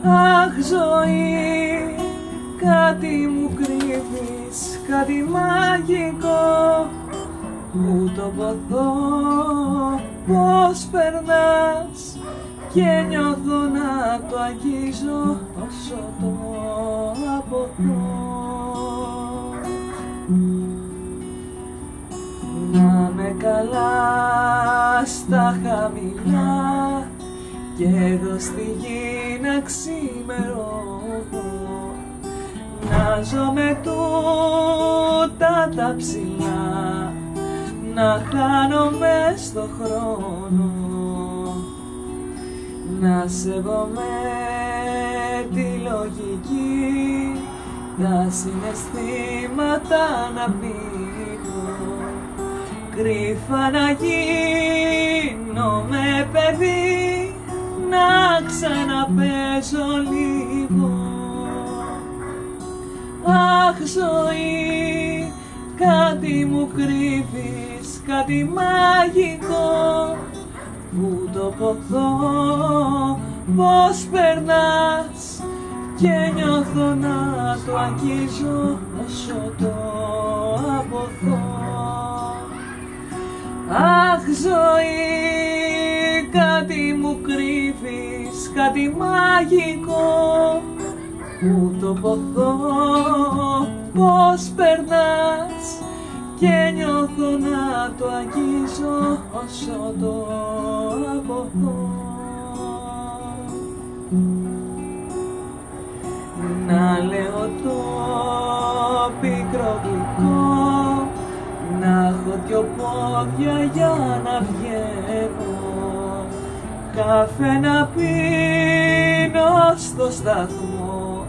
Αχ ζωή, κάτι μου κρύβεις, κάτι μαγικό που το ποθώ πως περνάς και νιώθω να το αγγίζω όσο το αποθώ. Να με καλά στα χαμηλά κι εγώ στη γη να ξημερώνω, να ζω με τούτα τα ψηλά, να χάνομαι στο χρόνο, να σέβομαι τη λογική, τα συναισθήματα να πνίγω, κρύφα να γίνομαι παιδί, να ξαναπέζω λίγο. Αχ ζωή, κάτι μου κρύβεις, κάτι μαγικό που το ποθώ πως περνάς και νιώθω να το αγγίζω όσο το αποθώ. Αχ ζωή, κάτι μου κρύβεις, κάτι μαγικό που το ποθώ πως περνάς και νιώθω να το αγγίζω όσο το αποθώ. Να λέω το πικρό γλυκό, να έχω δυο πόδια για να βγαίνω, καφέ να πίνω στο σταθμό,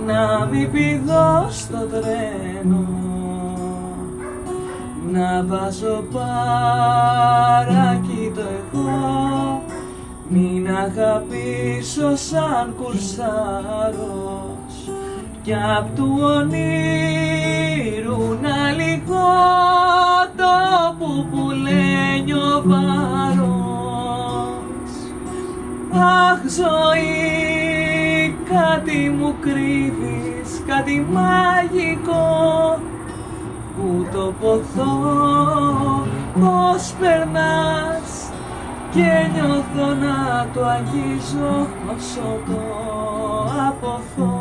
να μην πηδώ στο τρένο, να βάζω παράκι το εγώ, μην αγαπήσω σαν κουρσάρος κι απ' του ονείρου να λυγώ το πουπουλένιο βάρος. Αχ ζωή, κάτι μου κρύβεις, κάτι μαγικό που το ποθώ πως περνάς και νιώθω να το αγγίζω όσο το αποθώ.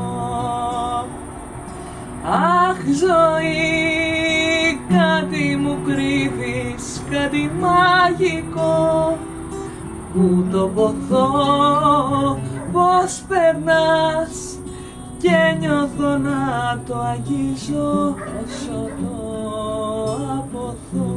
Αχ ζωή, κάτι μου κρύβεις, κάτι μαγικό που το ποθώ πως περνάς και νιώθω να το αγγίζω όσο το αποθώ.